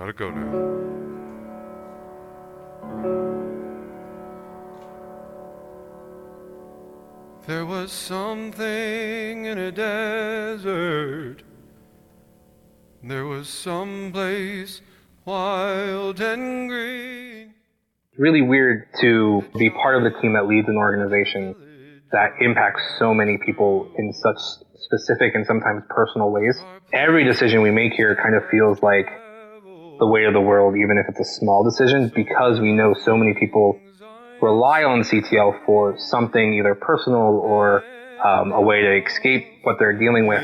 Gotta go now. There was something in a desert. There was some place wild and green. It's really weird to be part of the team that leads an organization that impacts so many people in such specific and sometimes personal ways. Every decision we make here kind of feels like the weight of the world, even if it's a small decision, because we know so many people rely on CTL for something either personal or a way to escape what they're dealing with.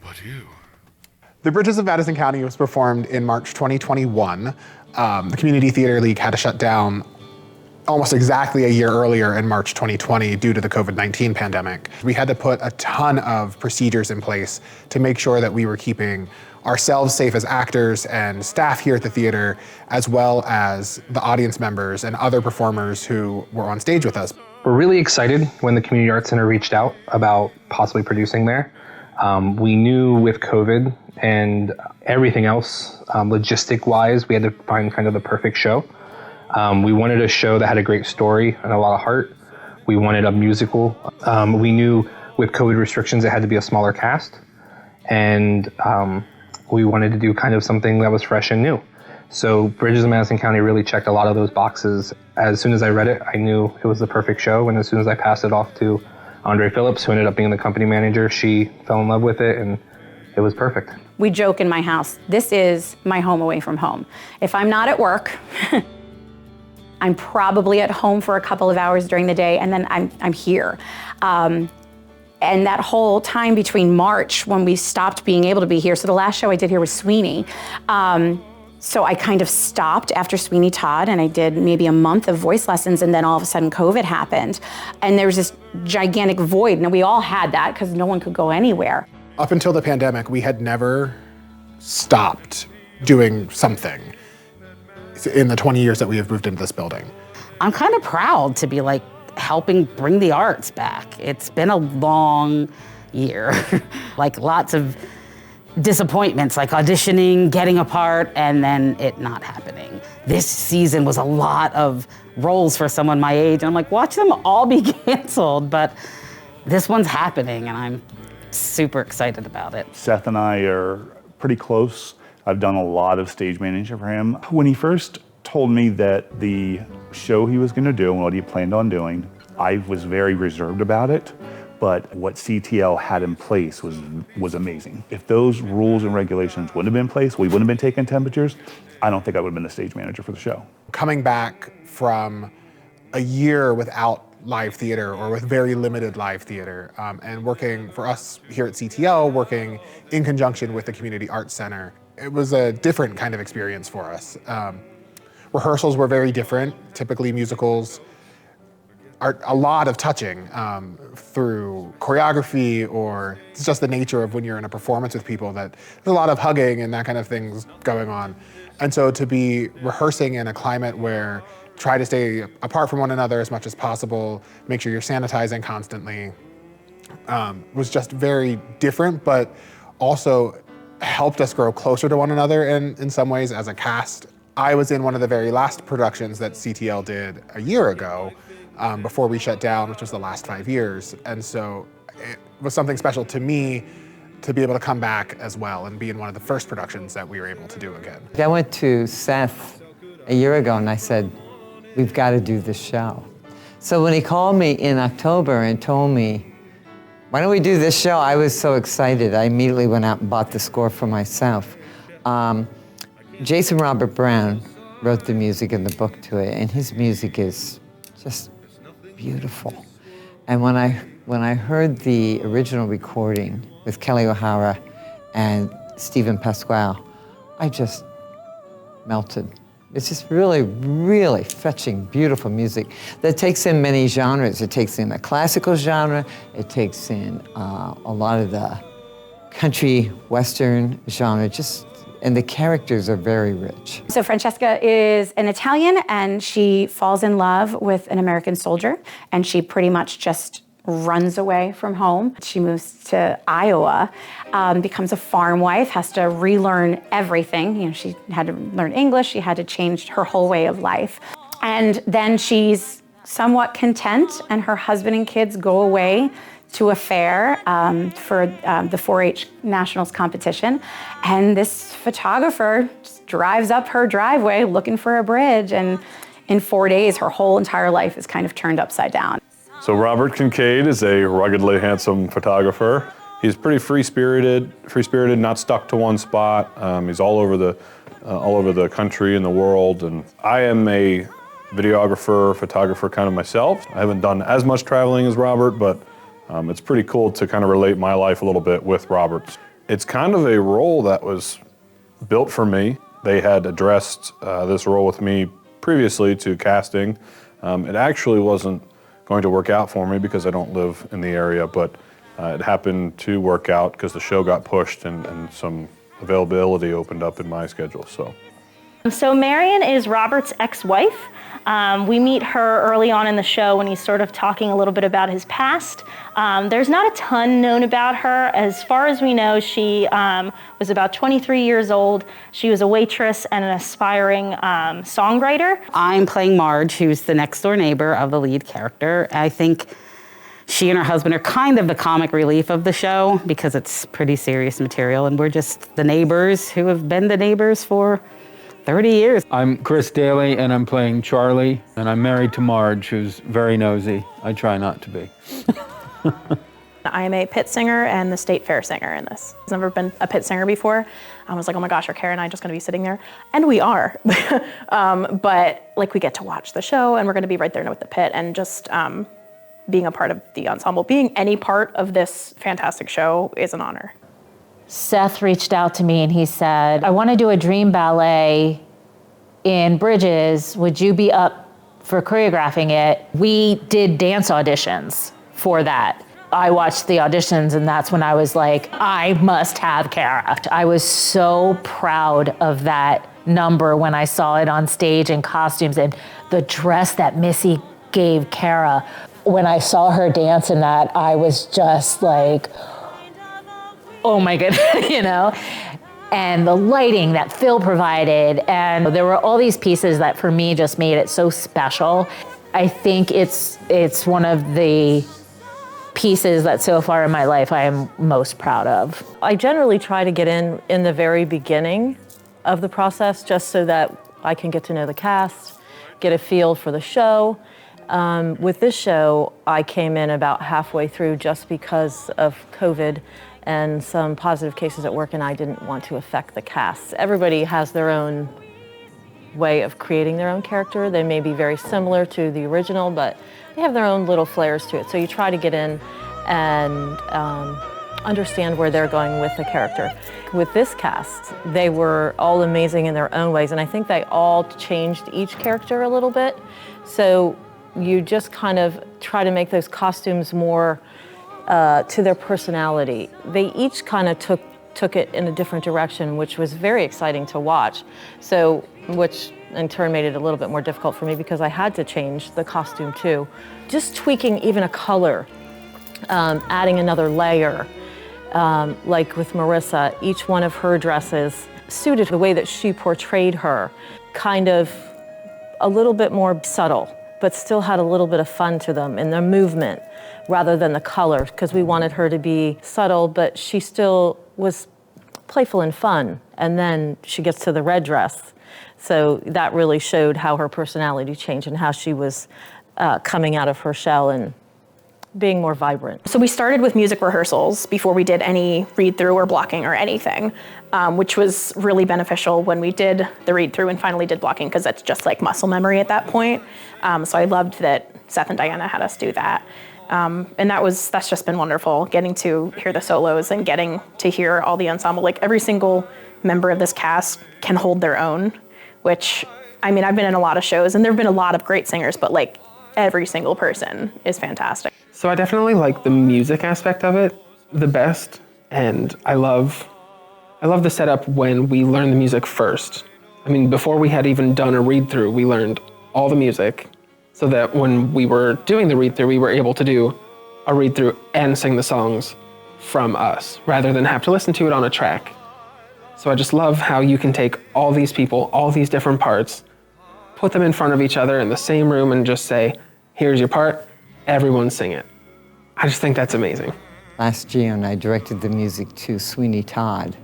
But you. The Bridges of Madison County was performed in March 2021. The Community Theater League had to shut down almost exactly a year earlier in March 2020 due to the COVID-19 pandemic. We had to put a ton of procedures in place to make sure that we were keeping ourselves safe as actors and staff here at the theater, as well as the audience members and other performers who were on stage with us. We're really excited when the Community Arts Center reached out about possibly producing there. We knew with COVID and everything else, logistic-wise, we had to find kind of the perfect show. We wanted a show that had a great story and a lot of heart. We wanted a musical. We knew with COVID restrictions, it had to be a smaller cast. And we wanted to do kind of something that was fresh and new. So Bridges of Madison County really checked a lot of those boxes. As soon as I read it, I knew it was the perfect show. And as soon as I passed it off to Andre Phillips, who ended up being the company manager, she fell in love with it, and it was perfect. We joke in my house, this is my home away from home. If I'm not at work, I'm probably at home for a couple of hours during the day, and then I'm here. And that whole time between March, when we stopped being able to be here, so the last show I did here was Sweeney. So I kind of stopped after Sweeney Todd, and I did maybe a month of voice lessons, and then all of a sudden COVID happened. And there was this gigantic void, and we all had that because no one could go anywhere. Up until the pandemic, we had never stopped doing something in the 20 years that we have moved into this building. I'm kind of proud to be like helping bring the arts back. It's been a long year, like lots of disappointments, like auditioning, getting a part, and then it not happening. This season was a lot of roles for someone my age, and I'm like, watch them all be canceled, but this one's happening, and I'm super excited about it. Seth and I are pretty close. I've done a lot of stage management for him. When he first told me that the show he was gonna do and what he planned on doing, I was very reserved about it. But what CTL had in place was amazing. If those rules and regulations wouldn't have been in place, we wouldn't have been taking temperatures, I don't think I would have been the stage manager for the show. Coming back from a year without live theater or with very limited live theater, and working for us here at CTL, working in conjunction with the Community Arts Center, it was a different kind of experience for us. Rehearsals were very different. Typically musicals are a lot of touching through choreography, or it's just the nature of when you're in a performance with people that there's a lot of hugging and that kind of things going on. And so to be rehearsing in a climate where try to stay apart from one another as much as possible, make sure you're sanitizing constantly, was just very different, but also helped us grow closer to one another in some ways as a cast. I was in one of the very last productions that CTL did a year ago, before we shut down, which was the last 5 years. And so it was something special to me to be able to come back as well and be in one of the first productions that we were able to do again. I went to Seth a year ago and I said, we've got to do this show. So when he called me in October and told me, why don't we do this show? I was so excited. I immediately went out and bought the score for myself. Jason Robert Brown wrote the music and the book to it, and his music is just beautiful. And when I heard the original recording with Kelly O'Hara and Stephen Pasquale, I just melted. It's just really, really fetching, beautiful music that takes in many genres. It takes in the classical genre, it takes in a lot of the country, western genre, and the characters are very rich. So Francesca is an Italian, and she falls in love with an American soldier, and she pretty much just runs away from home. She moves to Iowa, becomes a farm wife, has to relearn everything. You know, she had to learn English, she had to change her whole way of life. And then she's somewhat content, and her husband and kids go away to a fair for the 4-H Nationals competition. And this photographer just drives up her driveway looking for a bridge, and in 4 days, her whole entire life is kind of turned upside down. So Robert Kincaid is a ruggedly handsome photographer. He's pretty free-spirited, not stuck to one spot. He's all over the country and the world. And I am a videographer, photographer kind of myself. I haven't done as much traveling as Robert, but it's pretty cool to kind of relate my life a little bit with Robert's. It's kind of a role that was built for me. They had addressed this role with me previously to casting. It actually wasn't going to work out for me because I don't live in the area, but it happened to work out because the show got pushed and some availability opened up in my schedule. So Marion is Robert's ex-wife. We meet her early on in the show when he's sort of talking a little bit about his past. There's not a ton known about her. As far as we know, she was about 23 years old. She was a waitress and an aspiring songwriter. I'm playing Marge, who's the next door neighbor of the lead character. I think she and her husband are kind of the comic relief of the show because it's pretty serious material, and we're just the neighbors who have been the neighbors for 30 years. I'm Chris Daly, and I'm playing Charlie, and I'm married to Marge, who's very nosy. I try not to be. I am a pit singer and the state fair singer in this. I've never been a pit singer before. I was like, oh my gosh, are Kara and I just gonna be sitting there? And we are. But like, we get to watch the show, and we're gonna be right there with the pit, and just being a part of the ensemble, being any part of this fantastic show is an honor. Seth reached out to me and he said, I want to do a dream ballet in Bridges. Would you be up for choreographing it? We did dance auditions for that. I watched the auditions, and that's when I was like, I must have Kara. I was so proud of that number when I saw it on stage in costumes, and the dress that Missy gave Kara. When I saw her dance in that, I was just like, oh my goodness, you know? And the lighting that Phil provided, and there were all these pieces that for me just made it so special. I think it's one of the pieces that so far in my life I am most proud of. I generally try to get in the very beginning of the process just so that I can get to know the cast, get a feel for the show. With this show, I came in about halfway through just because of COVID and some positive cases at work, and I didn't want to affect the cast. Everybody has their own way of creating their own character. They may be very similar to the original, but they have their own little flares to it. So you try to get in and understand where they're going with the character. With this cast, they were all amazing in their own ways, and I think they all changed each character a little bit. So you just kind of try to make those costumes more to their personality. They each kind of took it in a different direction, which was very exciting to watch. So, which in turn made it a little bit more difficult for me because I had to change the costume too. Just tweaking even a color, adding another layer. Like with Marissa, each one of her dresses suited the way that she portrayed her, kind of a little bit more subtle, but still had a little bit of fun to them in their movement rather than the color, because we wanted her to be subtle, but she still was playful and fun. And then she gets to the red dress. So that really showed how her personality changed and how she was coming out of her shell and being more vibrant. So we started with music rehearsals before we did any read-through or blocking or anything, which was really beneficial when we did the read-through and finally did blocking, because that's just like muscle memory at that point. So I loved that Seth and Diana had us do that. And that's just been wonderful, getting to hear the solos and getting to hear all the ensemble. Like, every single member of this cast can hold their own, which, I mean, I've been in a lot of shows and there've been a lot of great singers, but like, every single person is fantastic. So I definitely like the music aspect of it the best, and I love the setup when we learn the music first. I mean, before we had even done a read-through, we learned all the music, so that when we were doing the read-through, we were able to do a read through and sing the songs from us rather than have to listen to it on a track. So I just love how you can take all these people, all these different parts, put them in front of each other in the same room and just say, here's your part, everyone sing it. I just think that's amazing. Last June, I directed the music to Sweeney Todd.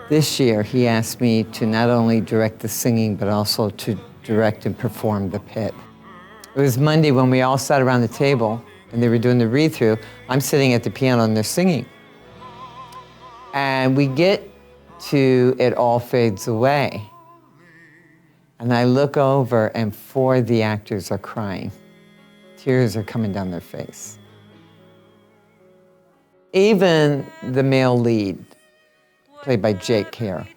This year, he asked me to not only direct the singing, but also to direct and perform the pit. It was Monday when we all sat around the table and they were doing the read-through. I'm sitting at the piano and they're singing. And we get to It All Fades Away. And I look over and 4 of the actors are crying. Tears are coming down their face. Even the male lead, played by Jake Hare,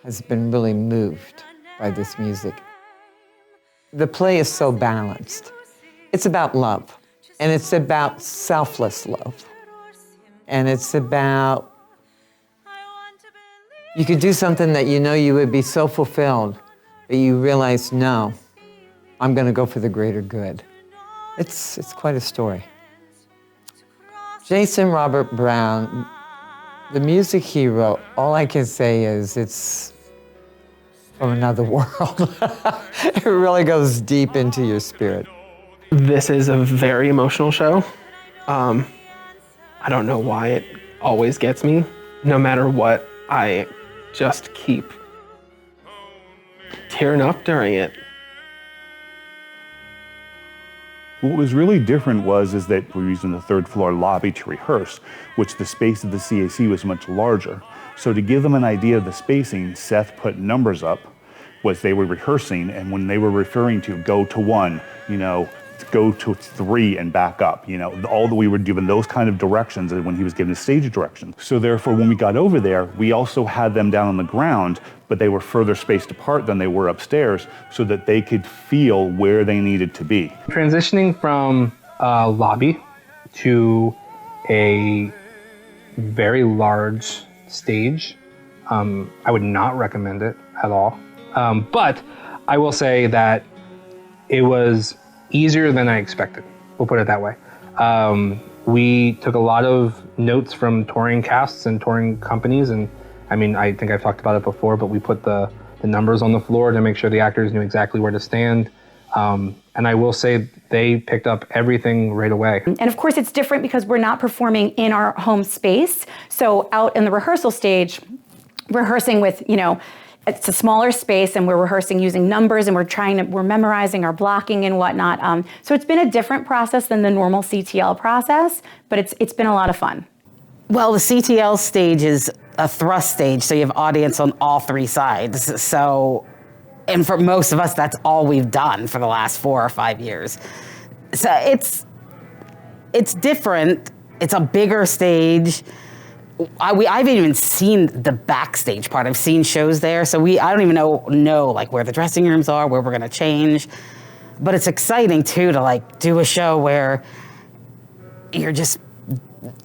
has been really moved by this music. The play is so balanced. It's about love, and it's about selfless love. And it's about, you could do something that you know you would be so fulfilled, but you realize, no, I'm gonna go for the greater good. It's quite a story. Jason Robert Brown, the music he wrote, all I can say is it's from another world. It really goes deep into your spirit. This is a very emotional show. I don't know why it always gets me. No matter what, I just keep tearing up during it. What was really different is that we were using the 3rd floor lobby to rehearse, which the space of the CAC was much larger. So to give them an idea of the spacing, Seth put numbers up as they were rehearsing, and when they were referring to go to 1, go to 3 and back up, we were given those kind of directions when he was given stage directions. So therefore, when we got over there, we also had them down on the ground, but they were further spaced apart than they were upstairs so that they could feel where they needed to be. Transitioning from a lobby to a very large stage, I would not recommend it at all. But I will say that it was easier than I expected. We'll put it that way. We took a lot of notes from touring casts and touring companies, and I think I've talked about it before, but we put the numbers on the floor to make sure the actors knew exactly where to stand. And I will say they picked up everything right away. And of course it's different because we're not performing in our home space. So out in the rehearsal stage, rehearsing with, it's a smaller space and we're rehearsing using numbers and we're memorizing our blocking and whatnot. So it's been a different process than the normal CTL process, but it's been a lot of fun. Well, the CTL stage is a thrust stage, so you have audience on all 3 sides. So, and for most of us, that's all we've done for the last 4 or 5 years. So it's different. It's a bigger stage. I haven't even seen the backstage part. I've seen shows there, so I don't even know like where the dressing rooms are, where we're gonna change. But it's exciting too to do a show where you're just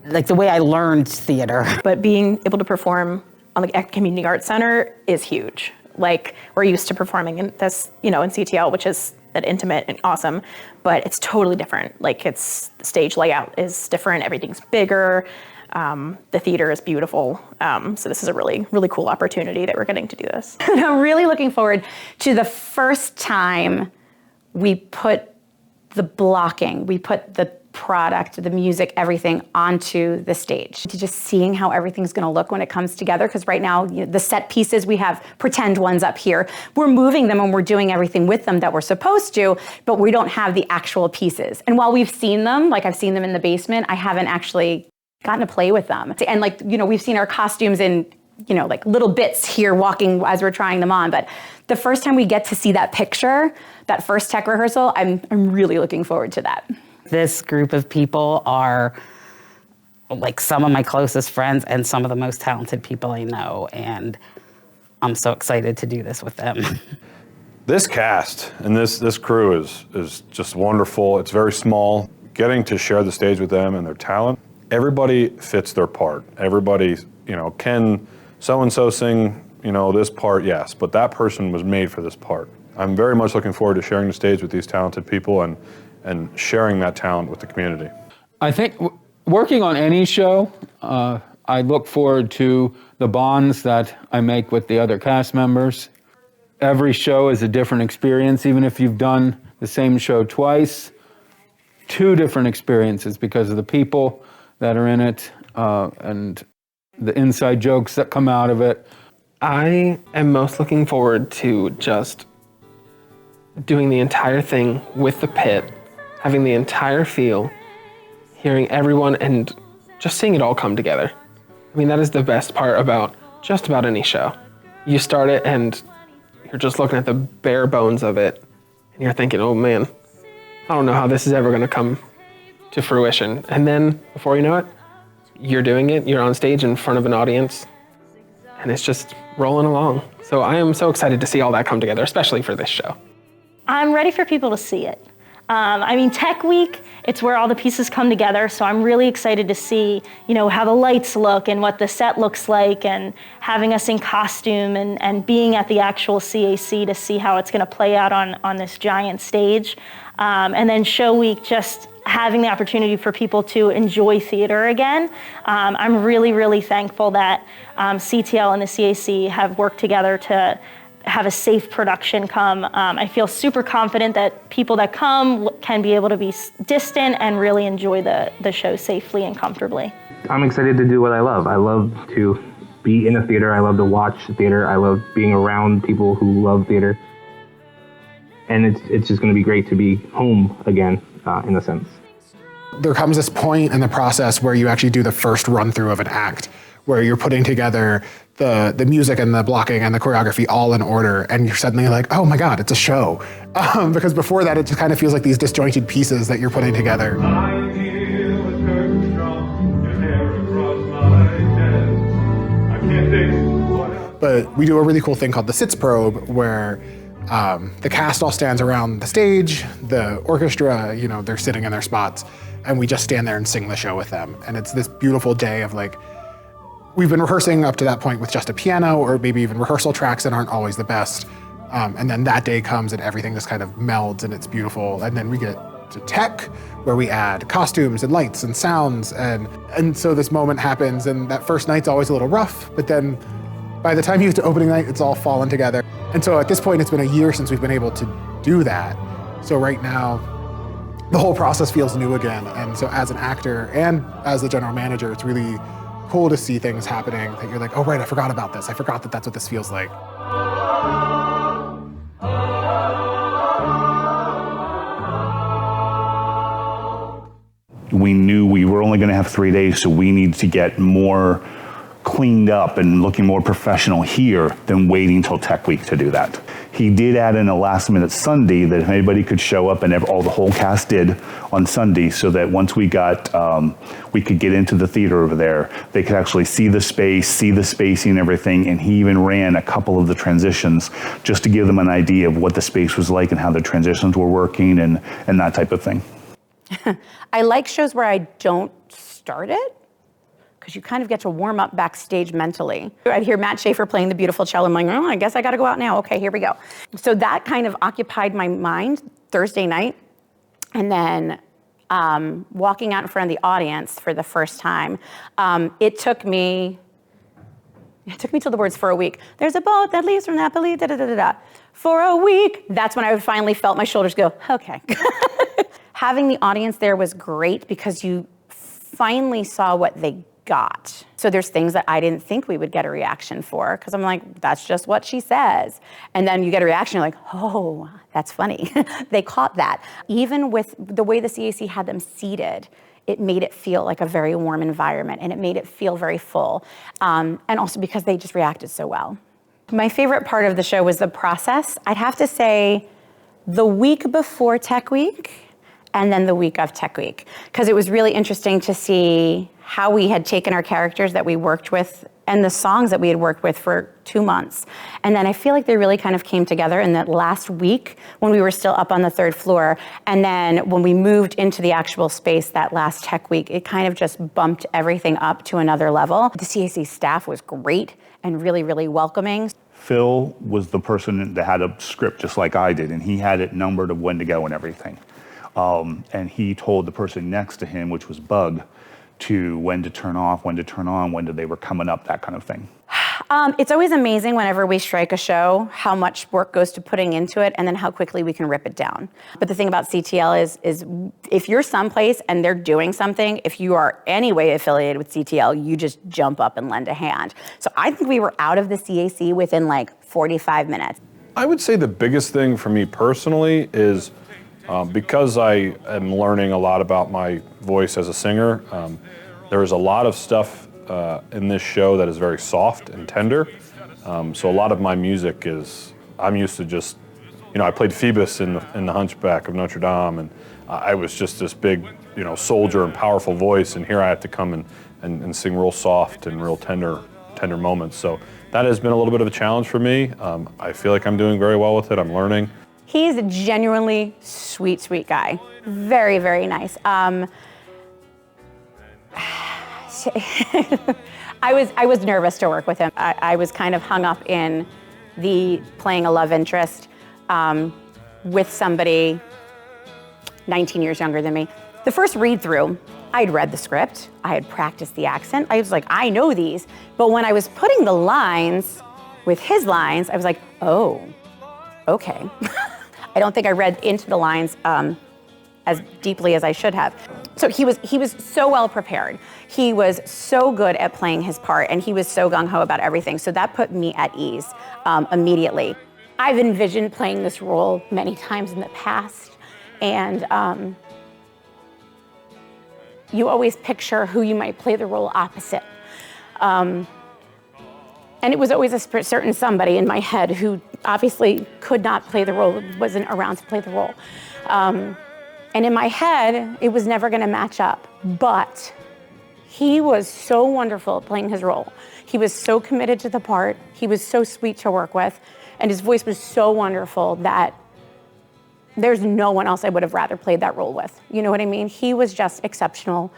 like the way I learned theater. But being able to perform at Community Arts Center is huge. We're used to performing in this, in CTL, which is intimate and awesome, but it's totally different. The stage layout is different. Everything's bigger. The theater is beautiful. So this is a really, really cool opportunity that we're getting to do this. I'm really looking forward to the first time we put the blocking, we put the product, the music, everything onto the stage. To just seeing how everything's gonna look when it comes together, because right now, the set pieces, we have pretend ones up here. We're moving them and we're doing everything with them that we're supposed to, but we don't have the actual pieces. And while we've seen them, I've seen them in the basement, I haven't actually gotten to play with them. And we've seen our costumes in, little bits here walking as we're trying them on. But the first time we get to see that picture, that first tech rehearsal, I'm really looking forward to that. This group of people are some of my closest friends and some of the most talented people I know. And I'm so excited to do this with them. This cast and this crew is just wonderful. It's very small. Getting to share the stage with them and their talent, everybody fits their part. Everybody, can so-and-so sing, this part? Yes, but that person was made for this part. I'm very much looking forward to sharing the stage with these talented people and sharing that talent with the community. I think working on any show, I look forward to the bonds that I make with the other cast members. Every show is a different experience, even if you've done the same show twice. 2 different experiences because of the people that are in it and the inside jokes that come out of it. I am most looking forward to just doing the entire thing with the pit, having the entire feel, hearing everyone, and just seeing it all come together. I mean, that is the best part about just about any show. You start it and you're just looking at the bare bones of it, and you're thinking, oh man, I don't know how this is ever gonna come to fruition. And then, before you know it, you're doing it, you're on stage in front of an audience, and it's just rolling along. So I am so excited to see all that come together, especially for this show. I'm ready for people to see it. I mean, Tech Week, it's where all the pieces come together, so I'm really excited to see, how the lights look and what the set looks like, and having us in costume and being at the actual CAC to see how it's gonna play out on this giant stage. And then Show Week, just having the opportunity for people to enjoy theater again. I'm really, really thankful that CTL and the CAC have worked together to have a safe production come. I feel super confident that people that come can be able to be distant and really enjoy the show safely and comfortably. I'm excited to do what I love. I love to be in a theater. I love to watch theater. I love being around people who love theater. And it's just going to be great to be home again, in a sense. There comes this point in the process where you actually do the first run through of an act, where you're putting together the music and the blocking and the choreography all in order, and you're suddenly like, oh my God, it's a show. Because before that, it just kind of feels like these disjointed pieces that you're putting together. But we do a really cool thing called the Sits Probe, where the cast all stands around the stage, the orchestra, they're sitting in their spots, and we just stand there and sing the show with them. And it's this beautiful day of we've been rehearsing up to that point with just a piano, or maybe even rehearsal tracks that aren't always the best. And then that day comes and everything just kind of melds and it's beautiful. And then we get to tech, where we add costumes and lights and sounds. And so this moment happens, and that first night's always a little rough, but then by the time you get to opening night, it's all fallen together. And so at this point, it's been a year since we've been able to do that. So right now, the whole process feels new again. And so as an actor and as the general manager, it's really cool to see things happening that you're like, oh right, I forgot about this. I forgot that that's what this feels like. We knew we were only going to have 3 days, so we needed to get more cleaned up and looking more professional here than waiting till Tech Week to do that. He did add in a last minute Sunday that if anybody could show up, and the whole cast did on Sunday, so that once we could get into the theater over there, they could actually see the space, see the spacing and everything, and he even ran a couple of the transitions just to give them an idea of what the space was like and how the transitions were working and that type of thing. I like shows where I don't start it, because you kind of get to warm up backstage mentally. I'd hear Matt Schaefer playing the beautiful cello. I'm like, oh, I guess I gotta go out now. Okay, here we go. So that kind of occupied my mind Thursday night. And then walking out in front of the audience for the first time, it took me till the words "for a week." There's a boat that leaves from Napoli, da da da da da. For a week. That's when I finally felt my shoulders go, okay. Having the audience there was great, because you finally saw what they got. So there's things that I didn't think we would get a reaction for, because I'm like, that's just what she says. And then you get a reaction, you're like, oh, that's funny. They caught that. Even with the way the CAC had them seated, it made it feel like a very warm environment, and it made it feel very full. And also because they just reacted so well. My favorite part of the show was the process. I'd have to say the week before Tech Week, and then the week of Tech Week, because it was really interesting to see how we had taken our characters that we worked with and the songs that we had worked with for 2 months. And then I feel like they really kind of came together in that last week when we were still up on the 3rd floor. And then when we moved into the actual space that last Tech Week, it kind of just bumped everything up to another level. The CAC staff was great and really, really welcoming. Phil was the person that had a script just like I did, and he had it numbered of when to go and everything. And he told the person next to him, which was Bug, to when to turn off, when to turn on, when they were coming up, that kind of thing. It's always amazing whenever we strike a show, how much work goes to putting into it and then how quickly we can rip it down. But the thing about CTL is if you're someplace and they're doing something, if you are any way affiliated with CTL, you just jump up and lend a hand. So I think we were out of the CAC within like 45 minutes. I would say the biggest thing for me personally is because I am learning a lot about my voice as a singer, there is a lot of stuff in this show that is very soft and tender. So a lot of my music is, I'm used to just, I played Phoebus in the Hunchback of Notre Dame, and I was just this big, soldier and powerful voice, and here I have to come and sing real soft and real tender moments. So that has been a little bit of a challenge for me. I feel like I'm doing very well with it. I'm learning. He's a genuinely sweet, sweet guy. Very, very nice. I was nervous to work with him. I was kind of hung up in the playing a love interest with somebody 19 years younger than me. The first read through, I'd read the script, I had practiced the accent. I was like, I know these. But when I was putting the lines with his lines, I was like, oh, okay. I don't think I read into the lines as deeply as I should have. So he was so well prepared. He was so good at playing his part, and he was so gung-ho about everything. So that put me at ease immediately. I've envisioned playing this role many times in the past, and you always picture who you might play the role opposite. And it was always a certain somebody in my head who obviously could not play the role, wasn't around to play the role. And in my head, it was never gonna match up, but he was so wonderful at playing his role. He was so committed to the part, he was so sweet to work with, and his voice was so wonderful that there's no one else I would have rather played that role with. You know what I mean? He was just exceptional.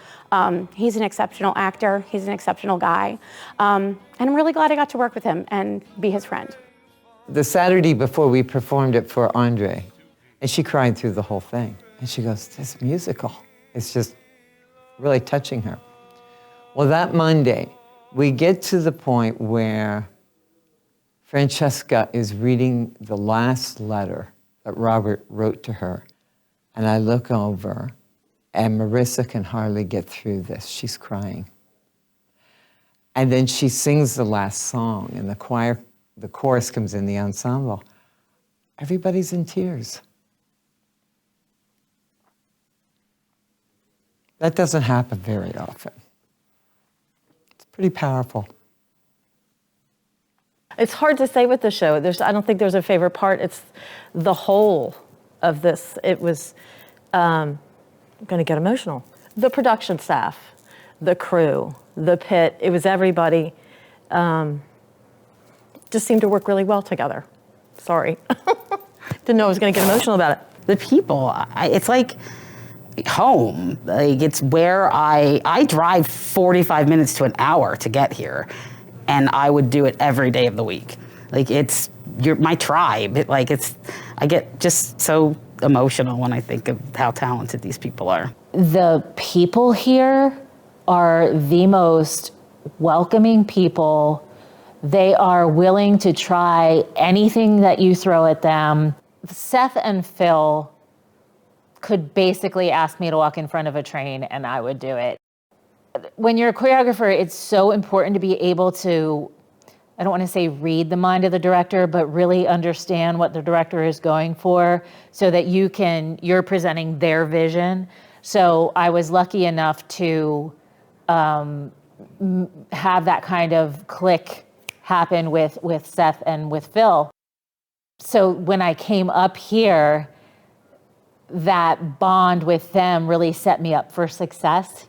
He's an exceptional actor, he's an exceptional guy. And I'm really glad I got to work with him and be his friend. The Saturday before we performed it for Andre, and she cried through the whole thing. And she goes, this musical, it's just really touching her. Well, that Monday, we get to the point where Francesca is reading the last letter that Robert wrote to her. And I look over, and Marissa can hardly get through this. She's crying. And then she sings the last song, and the chorus comes in, the ensemble. Everybody's in tears. That doesn't happen very often. It's pretty powerful. It's hard to say with the show. I don't think there's a favorite part. It's the whole of this. It was, I'm going to get emotional. The production staff, the crew, the pit, it was everybody. Just seemed to work really well together. Sorry. Didn't know I was going to get emotional about it. The people, it's like home. Like it's where I drive 45 minutes to an hour to get here, and I would do it every day of the week. Like you're my tribe. I get just so emotional when I think of how talented these people are. The people here are the most welcoming people. They are willing to try anything that you throw at them. Seth and Phil could basically ask me to walk in front of a train and I would do it. When you're a choreographer, it's so important to be able to, I don't want to say read the mind of the director, but really understand what the director is going for so that you're presenting their vision. So I was lucky enough to have that kind of click happen with Seth and with Phil. So when I came up here, that bond with them really set me up for success.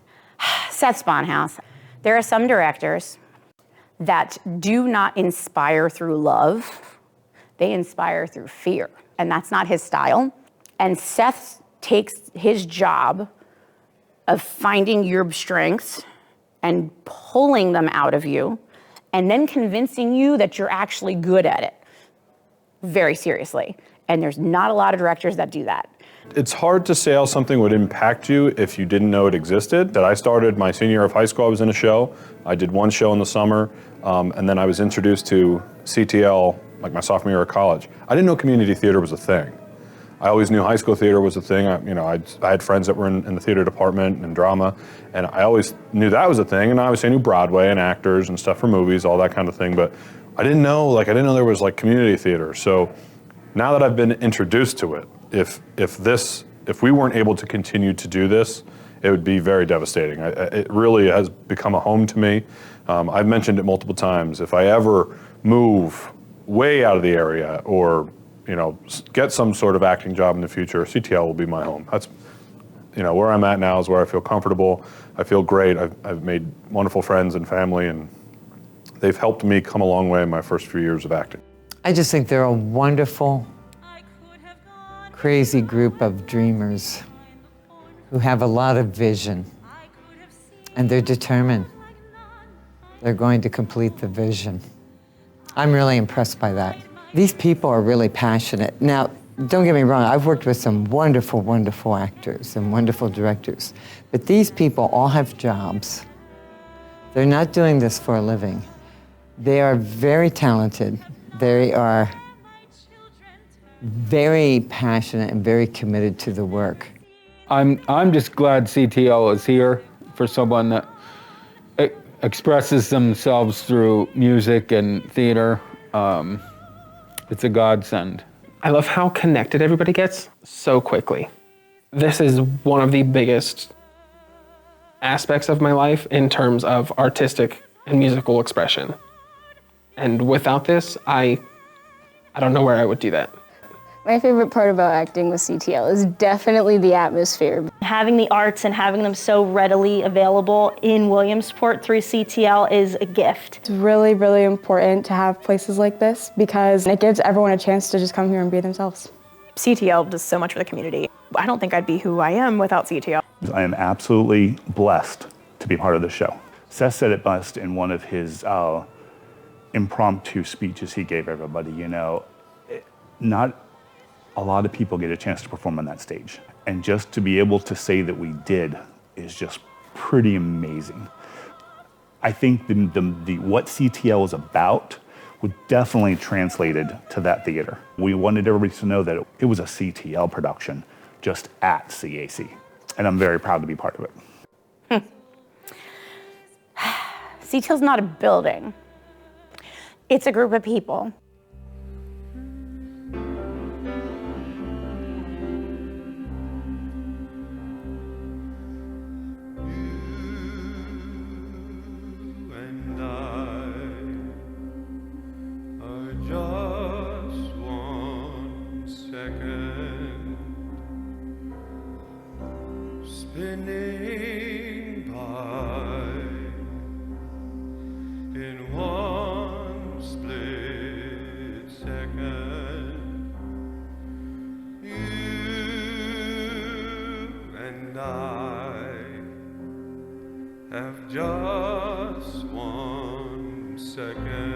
Seth Sponhouse. There are some directors that do not inspire through love, they inspire through fear, and that's not his style. And Seth takes his job of finding your strengths and pulling them out of you, and then convincing you that you're actually good at it very seriously. And there's not a lot of directors that do that. It's hard to say how something would impact you if you didn't know it existed. That I started my senior year of high school, I was in a show. I did one show in the summer, and then I was introduced to CTL like my sophomore year of college. I didn't know community theater was a thing. I always knew high school theater was a thing. I had friends that were in the theater department and drama, and I always knew that was a thing. And I obviously knew Broadway and actors and stuff for movies, all that kind of thing. But I didn't know there was like community theater. So now that I've been introduced to it, if we weren't able to continue to do this, it would be very devastating. It really has become a home to me. I've mentioned it multiple times. If I ever move way out of the area or get some sort of acting job in the future, CTL will be my home. That's, where I'm at now is where I feel comfortable. I feel great. I've made wonderful friends and family, and they've helped me come a long way in my first few years of acting. I just think they're a wonderful, crazy group of dreamers who have a lot of vision, and they're determined. They're going to complete the vision. I'm really impressed by that. These people are really passionate. Now, don't get me wrong, I've worked with some wonderful, wonderful actors and wonderful directors, but these people all have jobs. They're not doing this for a living. They are very talented. They are very passionate and very committed to the work. I'm just glad CTL is here for someone that expresses themselves through music and theater. It's a godsend. I love how connected everybody gets so quickly. This is one of the biggest aspects of my life in terms of artistic and musical expression. And without this, I don't know where I would do that. My favorite part about acting with CTL is definitely the atmosphere. Having the arts and having them so readily available in Williamsport through CTL is a gift. It's really, really important to have places like this because it gives everyone a chance to just come here and be themselves. CTL does so much for the community. I don't think I'd be who I am without CTL. I am absolutely blessed to be part of the show. Seth said it best in one of his impromptu speeches he gave everybody. Not a lot of people get a chance to perform on that stage. And just to be able to say that we did is just pretty amazing. I think what CTL is about would definitely translated to that theater. We wanted everybody to know that it was a CTL production just at CAC. And I'm very proud to be part of it. CTL's not a building. It's a group of people. Spinning by in one split second, you and I have just 1 second.